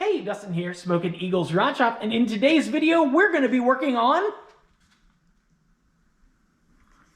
Hey, Dustin here, Smokin' Eagles Rod Shop, and in today's video, we're going to be working on...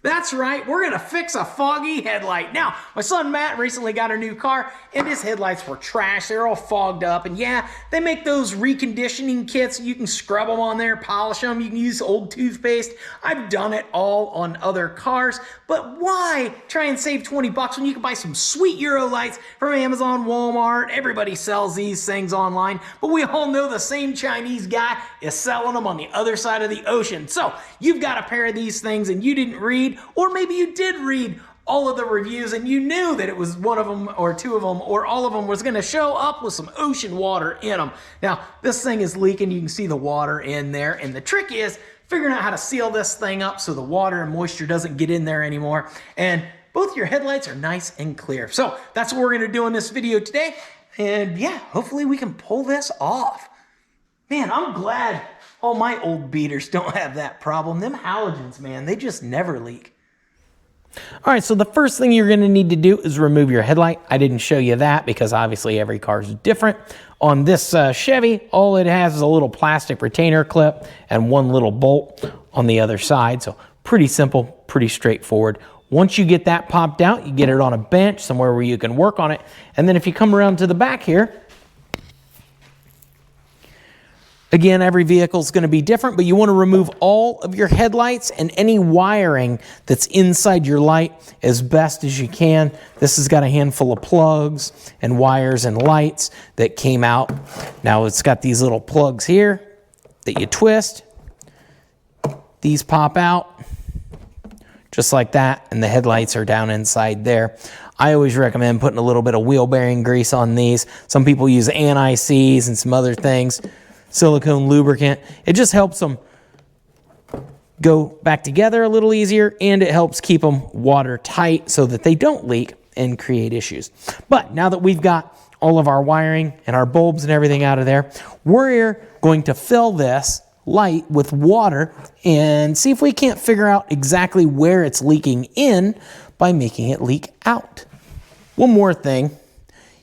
That's right, we're gonna fix a foggy headlight. Now, my son Matt recently got a new car, and his headlights were trash. They're all fogged up, and yeah, they make those reconditioning kits. You can scrub them on there, polish them. You can use old toothpaste. I've done it all on other cars, but why try and save 20 bucks when you can buy some sweet Euro lights from Amazon, Walmart? Everybody sells these things online, but we all know the same Chinese guy is selling them on the other side of the ocean. So, you've got a pair of these things and you didn't read, or maybe you did read all of the reviews and you knew that it was one of them or two of them or all of them was going to show up with some ocean water in them. Now, this thing is leaking. You can see the water in there. And the trick is figuring out how to seal this thing up so the water and moisture doesn't get in there anymore. And both your headlights are nice and clear. So that's what we're going to do in this video today. And yeah, hopefully we can pull this off. Man, I'm glad all my old beaters don't have that problem. Them halogens, man, they just never leak. All right, so the first thing you're going to need to do is remove your headlight. I didn't show you that because obviously every car is different. On this Chevy, all it has is a little plastic retainer clip and one little bolt on the other side. So pretty simple, pretty straightforward. Once you get that popped out, you get it on a bench somewhere where you can work on it. And then if you come around to the back here, again, every vehicle is going to be different, but you want to remove all of your headlights and any wiring that's inside your light as best as you can. This has got a handful of plugs and wires and lights that came out. Now it's got these little plugs here that you twist. These pop out just like that, and the headlights are down inside there. I always recommend putting a little bit of wheel bearing grease on these. Some people use anti-seize and some other things. Silicone lubricant. It just helps them go back together a little easier, and it helps keep them watertight so that they don't leak and create issues. But now that we've got all of our wiring and our bulbs and everything out of there, we're going to fill this light with water and see if we can't figure out exactly where it's leaking in by making it leak out. One more thing.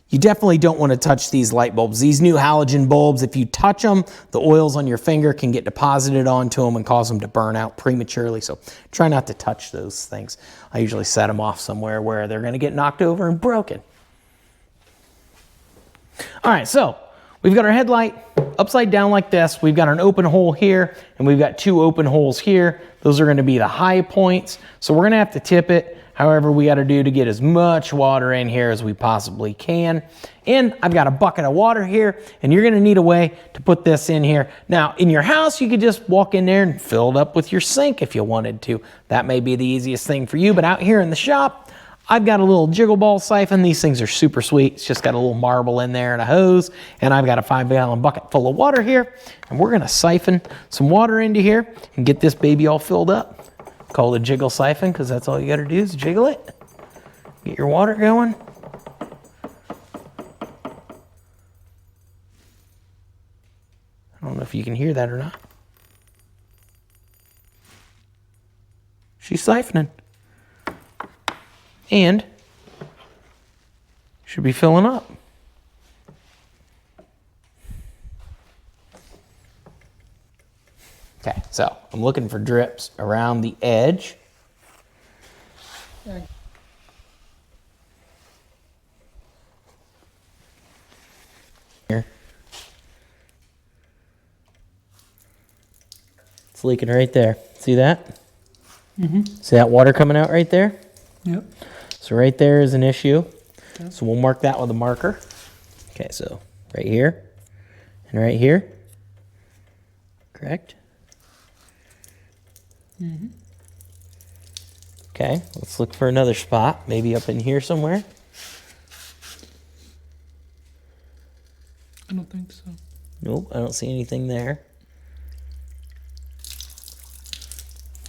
You definitely don't want to touch these light bulbs. These new halogen bulbs, if you touch them, the oils on your finger can get deposited onto them and cause them to burn out prematurely. So try not to touch those things. I usually set them off somewhere where they're going to get knocked over and broken. All right, so we've got our headlight upside down like this. We've got an open hole here, and we've got two open holes here. Those are going to be the high points. So we're going to have to tip it however we got to do to get as much water in here as we possibly can. And I've got a bucket of water here, and you're going to need a way to put this in here. Now, in your house, you could just walk in there and fill it up with your sink if you wanted to. That may be the easiest thing for you, but out here in the shop, I've got a little jiggle ball siphon. These things are super sweet. It's just got a little marble in there and a hose, and I've got a 5-gallon bucket full of water here, and we're going to siphon some water into here and get this baby all filled up. Call it a jiggle siphon because that's all you got to do is jiggle it. Get your water going. I don't know if you can hear that or not. She's siphoning. And should be filling up. Okay, so I'm looking for drips around the edge. Here. It's leaking right there. See that? Mm-hmm. See that water coming out right there? Yep. So right there is an issue. Yep. So we'll mark that with a marker. Okay, so right here and right here. Correct? Mm-hmm. Okay, let's look for another spot, maybe up in here somewhere. I don't think so. Nope, I don't see anything there.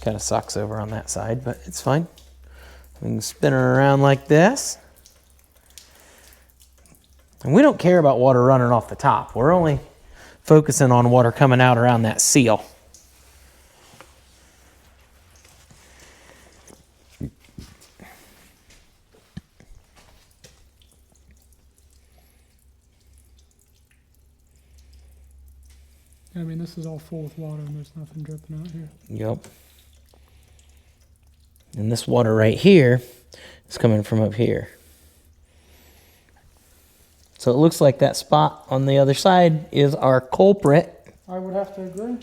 Kind of sucks over on that side, but it's fine. We can spin it around like this. And we don't care about water running off the top. We're only focusing on water coming out around that seal. I mean, this is all full with water and there's nothing dripping out here. Yep. And this water right here is coming from up here. So it looks like that spot on the other side is our culprit. I would have to agree.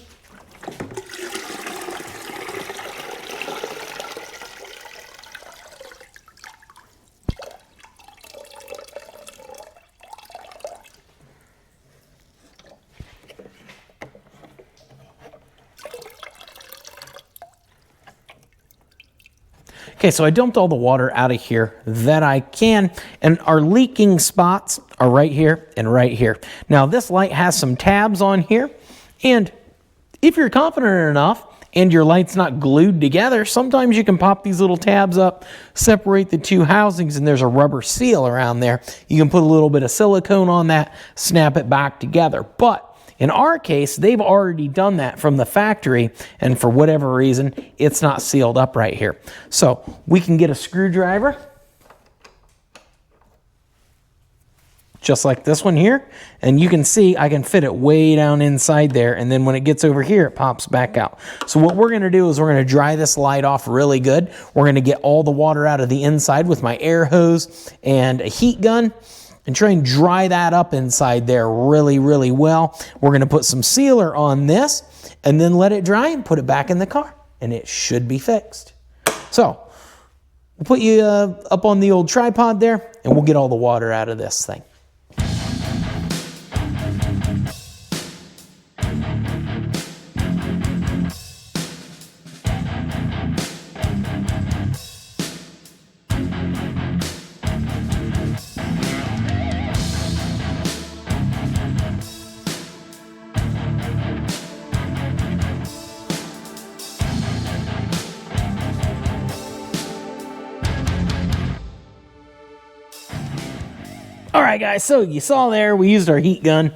Okay, so I dumped all the water out of here that I can, and our leaking spots are right here and right here. Now, this light has some tabs on here, and if you're confident enough and your light's not glued together, sometimes you can pop these little tabs up, separate the two housings, and there's a rubber seal around there. You can put a little bit of silicone on that, snap it back together. But in our case, they've already done that from the factory, and for whatever reason, it's not sealed up right here. So we can get a screwdriver, just like this one here, and you can see I can fit it way down inside there, and then when it gets over here, it pops back out. So what we're gonna do is we're gonna dry this light off really good. We're gonna get all the water out of the inside with my air hose and a heat gun, and try and dry that up inside there really, really well. We're gonna put some sealer on this and then let it dry and put it back in the car, and it should be fixed. So we'll put you up on the old tripod there, and we'll get all the water out of this thing. All right, guys, so you saw there, we used our heat gun.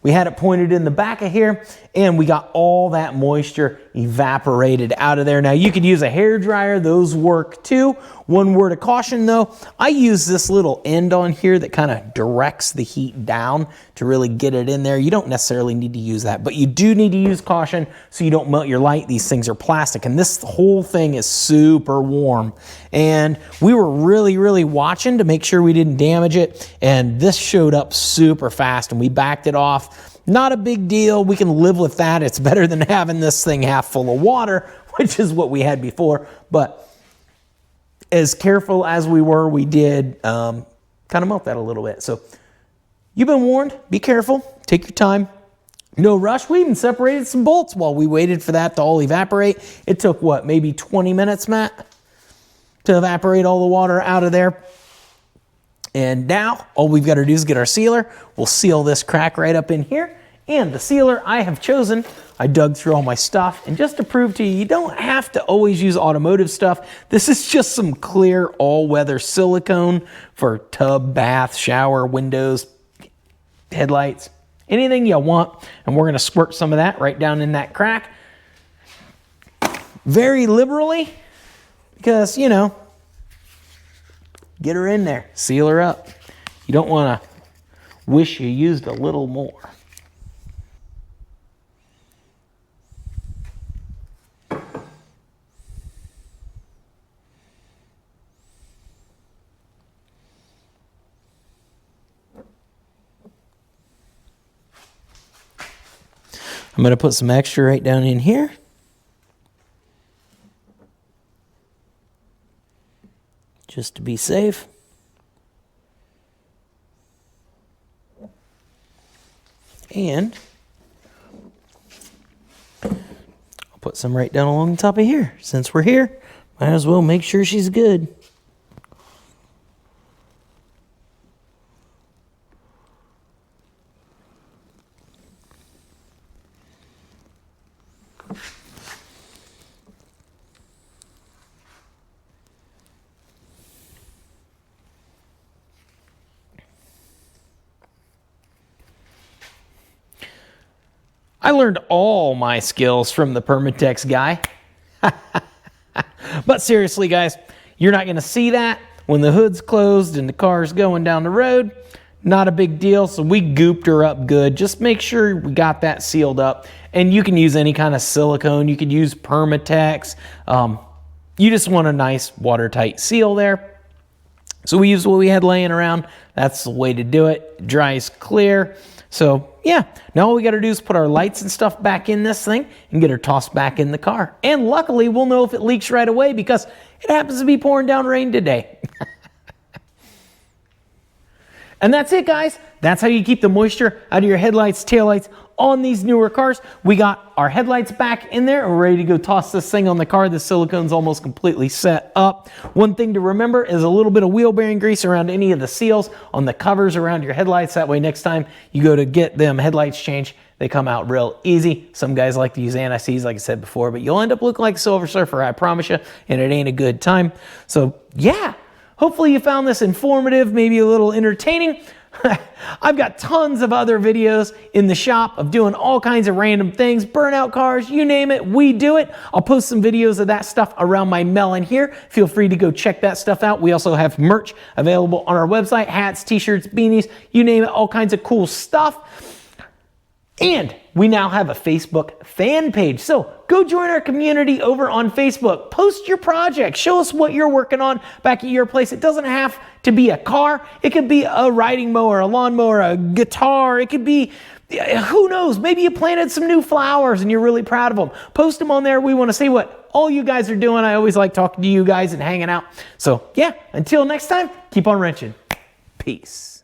We had it pointed in the back of here, and we got all that moisture evaporated out of there. Now, you could use a hair dryer. Those work too. One word of caution, though. I use this little end on here that kind of directs the heat down to really get it in there. You don't necessarily need to use that, but you do need to use caution so you don't melt your light. These things are plastic, and this whole thing is super warm. And we were really, really watching to make sure we didn't damage it, and this showed up super fast, and we backed it off. Not a big deal. We can live with that. It's better than having this thing half full of water, which is what we had before. But as careful as we were, we did kind of melt that a little bit. So you've been warned. Be careful. Take your time. No rush. We even separated some bolts while we waited for that to all evaporate. It took, what, maybe 20 minutes, Matt, to evaporate all the water out of there. And now all we've got to do is get our sealer. We'll seal this crack right up in here. And the sealer I have chosen, I dug through all my stuff. And just to prove to you, you don't have to always use automotive stuff. This is just some clear all-weather silicone for tub, bath, shower, windows, headlights, anything you want. And we're going to squirt some of that right down in that crack. Very liberally, because, you know, get her in there, seal her up. You don't want to wish you used a little more. I'm going to put some extra right down in here. Just to be safe. And I'll put some right down along the top of here. Since we're here, might as well make sure she's good. I learned all my skills from the Permatex guy. But seriously, guys, you're not going to see that when the hood's closed and the car's going down the road. not a big deal. So we gooped her up good. Just make sure we got that sealed up. And you can use any kind of silicone. You could use Permatex. You just want a nice watertight seal there. So we used what we had laying around. That's the way to do it. It dries clear. So yeah, now all we got to do is put our lights and stuff back in this thing and get her tossed back in the car. And luckily, we'll know if it leaks right away because it happens to be pouring down rain today. And that's it, guys. That's how you keep the moisture out of your headlights, taillights on these newer cars. We got our headlights back in there and we're ready to go toss this thing on the car. The silicone's almost completely set up. One thing to remember is a little bit of wheel bearing grease around any of the seals on the covers around your headlights. That way next time you go to get them headlights changed, they come out real easy. Some guys like to use anti-seize, like I said before, but you'll end up looking like a Silver Surfer, I promise you, and it ain't a good time. So yeah. Hopefully you found this informative, maybe a little entertaining. I've got tons of other videos in the shop of doing all kinds of random things, burnout cars, you name it, we do it. I'll post some videos of that stuff around my melon here. Feel free to go check that stuff out. We also have merch available on our website, hats, t-shirts, beanies, you name it, all kinds of cool stuff. And we now have a Facebook fan page. So go join our community over on Facebook. Post your project. Show us what you're working on back at your place. It doesn't have to be a car. It could be a riding mower, a lawnmower, a guitar. It could be, who knows, maybe you planted some new flowers and you're really proud of them. Post them on there. We want to see what all you guys are doing. I always like talking to you guys and hanging out. So yeah, until next time, keep on wrenching. Peace.